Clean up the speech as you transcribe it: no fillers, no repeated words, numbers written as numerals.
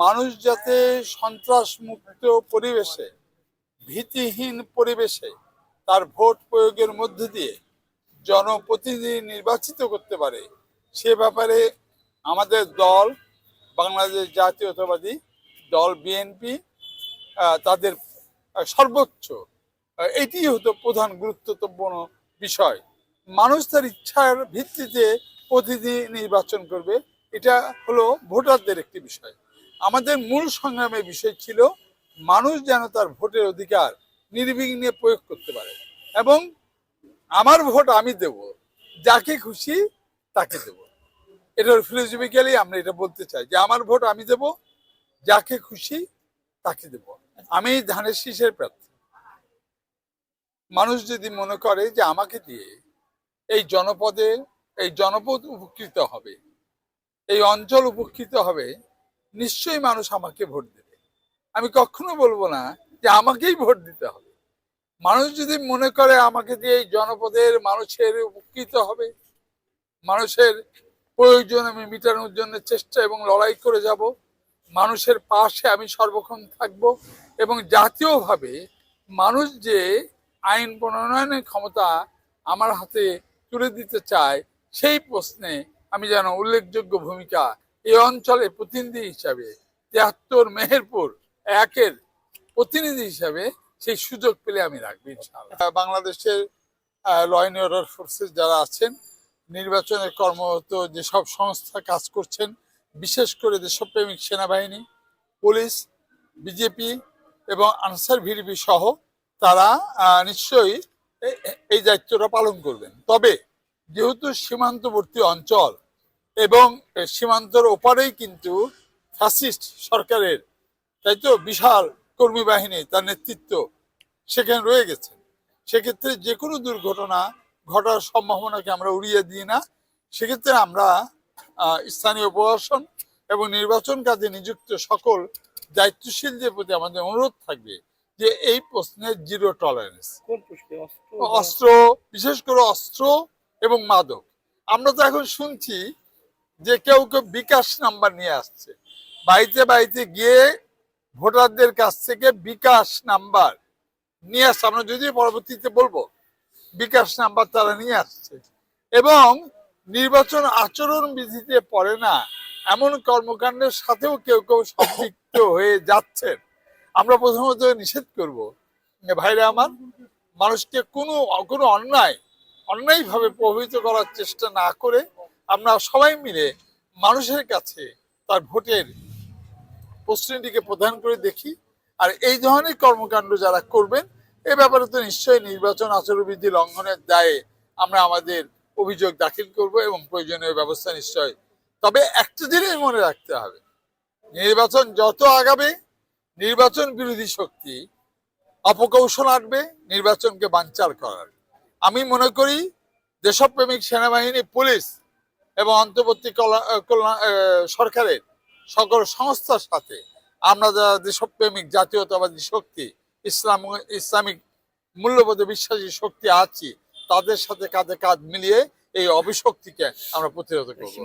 মানুষ যাতে সন্ত্রাস মুক্ত পরিবেশে, ভীতিহীন পরিবেশে তার ভোট প্রয়োগের মধ্য দিয়ে জনপ্রতিনিধি নির্বাচিত করতে পারে, সে ব্যাপারে আমাদের দল বাংলাদেশ জাতীয়তাবাদী দল বিএনপি তাদের সর্বোচ্চ এটি হতো প্রধান গুরুত্বপূর্ণ বিষয়। মানুষ তার ইচ্ছার ভিত্তিতে প্রতিনিধি নির্বাচন করবে, এটা হলো ভোটারদের একটি বিষয়। আমাদের মূল সংগ্রামের বিষয় ছিল মানুষ যেন তার ভোটের অধিকার নির্বিঘ্নে প্রয়োগ করতে পারে এবং আমার ভোট আমি দেব, যাকে খুশি তাকে দেব। এটা ফিলোসফিক্যালি আমরা এটা বলতে চাই যে আমার ভোট আমি দেব, যাকে খুশি তাকে দেব। আমি ধানের শীষের প্রার্থী। মানুষ যদি মনে করে যে আমাকে দিয়ে এই জনপদ উপকৃত হবে, এই অঞ্চল উপকৃত হবে, নিশ্চয়ই মানুষ আমাকে ভোট দেবে। আমি কখনো বলবো না যে আমাকেই ভোট দিতে হবে। মানুষ যদি মনে করে আমাকে দিয়ে এই জনপদের মানুষের উপকৃত হবে, মানুষের প্রয়োজন আমি মেটানোর জন্য চেষ্টা এবং লড়াই করে যাব, মানুষের পাশে আমি সর্বক্ষণ থাকব এবং জাতীয়ভাবে মানুষ যে আইন প্রণয়নের ক্ষমতা আমার হাতে তুলে দিতে চায়, সেই প্রশ্নে আমি যেন উল্লেখযোগ্য ভূমিকা এই অঞ্চলের প্রতিনিধি হিসাবে ৭৩ মেহেরপুর ১-এর প্রতিনিধি হিসাবে সেই সুযোগ পেলে আমি রাখবো ইনশাআল্লাহ। বাংলাদেশের ল অ্যান্ড অর্ডার ফোর্সেস যারা আছেন, নির্বাচনের কর্মরত যেসব সংস্থা কাজ করছেন, বিশেষ করে দেশপ্রেমিক সেনাবাহিনী, পুলিশ, বিজেপি এবং আনসার ভিডিপি সহ তারা নিশ্চয়ই এই দায়িত্বটা পালন করবেন। তবে যেহেতু সীমান্তবর্তী অঞ্চল এবং সীমান্তের ওপারেই কিন্তু ফ্যাসিস্ট সরকারের, তাই তো, বিশাল কর্মী বাহিনী, তার নেতৃত্ব সেখানে রয়ে গেছে, সেক্ষেত্রে যে কোনো দুর্ঘটনা ঘটার সম্ভাবনাকে আমরা উড়িয়ে দিই না। সেক্ষেত্রে আমরা স্থানীয় প্রশাসন এবং নির্বাচন কাজে নিযুক্ত সকল দায়িত্বশীলদের প্রতি আমাদের অনুরোধ থাকবে যে এই প্রশ্নের জিরো টলারেন্স। অস্ত্র, বিশেষ করে অস্ত্র এবং মাদক। আমরা তো এখন শুনছি যে কেউ কেউ বিকাশ নাম্বার নিয়ে আসছে, বাড়িতে বাড়িতে গিয়ে ভোটারদের কাছ থেকে বিকাশ নাম্বার নিয়ে আসছে। আমরা যদি পরবর্তীতে বলবো বিকাশ নাম্বার তারা নিয়ে আসছে এবং নির্বাচন আচরণ বিধিতে পড়ে না এমন কর্মকাণ্ডের সাথেও কেউ কেউ সম্পৃক্ত হয়ে যাচ্ছেন। আমরা প্রথমত নিষেধ করব। ভাইরা আমার, মানুষকে কোনো অন্যায়ভাবে প্রভাবিত করার চেষ্টা না করে আমরা সবাই মিলে মানুষের কাছে তার ভোটের প্রশ্নটিকে প্রদান করে দেখি। আর এই ধরনের কর্মকাণ্ড যারা করবেন, এ ব্যাপারে তো নিশ্চয়ই নির্বাচন আচরণবিধি লঙ্ঘনের দায়ে আমরা আমাদের অভিযোগ দাখিল করব এবং প্রয়োজনীয় ব্যবস্থা নিশ্চয়। তবে একটা জিনিস মনে রাখতে হবে, নির্বাচন যত আগাবে নির্বাচন বিরোধী শক্তি অপকৌশল আনবে নির্বাচনকে বানচাল করার। আমি মনে করি দেশপ্রেমিক সেনাবাহিনী, পুলিশ এবং অন্তর্বর্তী সরকারের সকল সংস্থার সাথে আমরা যারা দেশপ্রেমিক জাতীয়তাবাদী শক্তি, ইসলামিক মূল্যবোধে বিশ্বাসী শক্তি আছি, তাদের সাথে কাঁধে কাঁধ মিলিয়ে এই অভিশক্তিকে আমরা প্রতিরোধ করব।